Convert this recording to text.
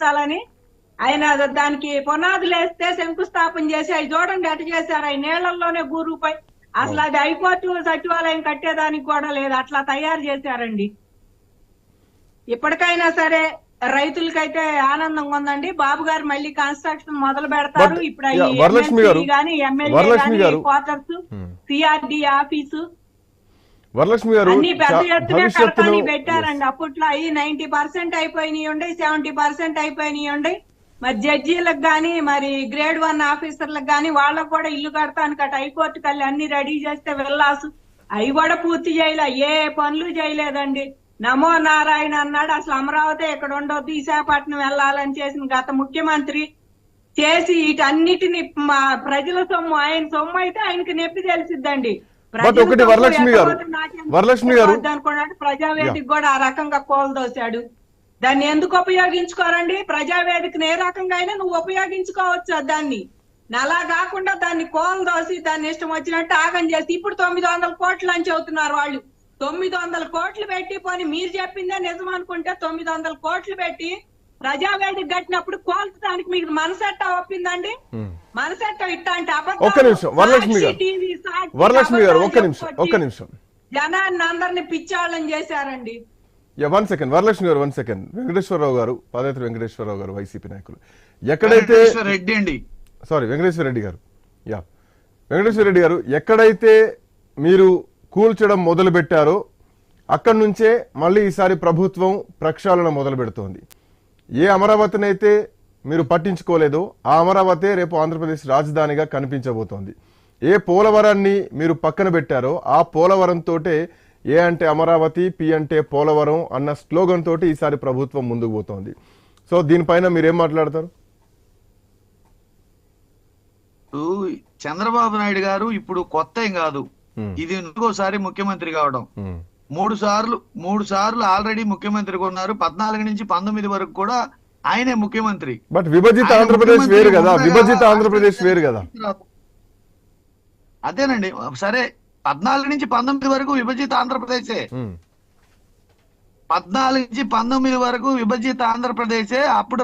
నిర్మించాలని ఆయన దానికి పునాదులు వేస్తే శంకుస్థాపన చేసి అవి చూడండి ఎట చేశారు. అవి నీళ్లలోనే గూరుపై అసలు అది హైకోర్టు సచివాలయం కట్టేదానికి కూడా లేదు, అట్లా తయారు చేశారండి. ఇప్పటికైనా సరే రైతులకైతే ఆనందంగా ఉందండి. బాబు గారు మళ్ళీ కన్స్ట్రక్షన్ మొదలు పెడతారు. ఇప్పుడు MLA quarters, CRD office Varalakshmi గారు అన్ని పెద్ద ఎత్తున కడతాని పెట్టారండి. అప్పట్లో అవి 90% అయిపోయినాయి ఉండే, 70% అయిపోయినాయి ఉండే. మరి జడ్జీలకు గాని మరి గ్రేడ్ 1 ఆఫీసర్లకు గాని వాళ్ళకు కూడా ఇల్లు కడతానికి అటు హైకోర్టు కల్లి అన్ని రెడీ చేస్తే వెళ్ళాసు అవి కూడా పూర్తి చేయలే, ఏ పనులు చేయలేదండి. నమో నారాయణ అన్నాడు, అసలు అమరావతి ఇక్కడ ఉండొద్దు, విశాఖపట్నం వెళ్ళాలని చేసిన గత ముఖ్యమంత్రి చేసి వీటన్నిటిని ప్రజల సొమ్ము, ఆయన సొమ్ము అయితే ఆయనకి నొప్పి తెలిసిద్దండి. ఒకటి వరలక్ష్మి గారు అనుకున్నాడు, ప్రజావేదిక కూడా ఆ రకంగా కోల్దోశాడు. దాన్ని ఎందుకు ఉపయోగించుకోరండి? ప్రజావేదికను ఏ రకంగా అయినా నువ్వు ఉపయోగించుకోవచ్చు దాన్ని. అలా కాకుండా దాన్ని కోల్దోసి దాన్ని ఇష్టం వచ్చినట్టు ఆగం చేసి ఇప్పుడు 900 కోట్లు అని చెబుతున్నారు వాళ్ళు. 900 కోట్లు పెట్టి పోని మీరు చెప్పిందే నిజం అనుకుంటే 900 కోట్లు పెట్టి ప్రజావేదిక కట్టినప్పుడు కోల్చడానికి మీకు మనసెట్ట ఒప్పిందండి? మనసెట్ట ఇట్టా అంటే జనాన్ని అందరినీ పిచ్చాళ్ళని చేశారండి. వన్ సెకండ్ వరలక్ష్మి గారు, వెంకటేశ్వరరావు గారు, పాదయాత్ర వెంకటేశ్వరరావు గారు, వైసీపీ నాయకులు ఎక్కడైతే వెంకటేశ్వర రెడ్డి గారు వెంకటేశ్వర రెడ్డి గారు ఎక్కడైతే మీరు కూల్చడం మొదలు పెట్టారో అక్కడి నుంచే మళ్ళీ ఈసారి ప్రభుత్వం ప్రక్షాళన మొదలు పెడుతోంది. ఏ అమరావతినైతే మీరు పట్టించుకోలేదో ఆ అమరావతి రేపు ఆంధ్రప్రదేశ్ రాజధానిగా కనిపించబోతోంది. ఏ పోలవరాన్ని మీరు పక్కన పెట్టారో ఆ పోలవరం తోటే ఏ అంటే అమరావతి, పి అంటే పోలవరం అన్న స్లోగన్ తోటి ఈసారి ప్రభుత్వం ముందుకు పోతోంది. సో దీనిపైన మీరేం మాట్లాడతారు? చంద్రబాబు నాయుడు గారు ఇప్పుడు కొత్త ఏం కాదు, ఇది ఇంకోసారి ముఖ్యమంత్రి కావడం. 3 సార్లు ఆల్రెడీ ముఖ్యమంత్రిగా ఉన్నారు. 14 నుంచి 19 వరకు కూడా ఆయనే ముఖ్యమంత్రి. బట్ విభజిత ఆంధ్రప్రదేశ్ వేరు కదా, విభజిత ఆంధ్రప్రదేశ్ వేరు కదా. అదేనండి, సరే 14 నుంచి 19 వరకు విభజిత ఆంధ్రప్రదేశే. 14 నుంచి 19 వరకు విభజిత ఆంధ్రప్రదేశే. అప్పుడు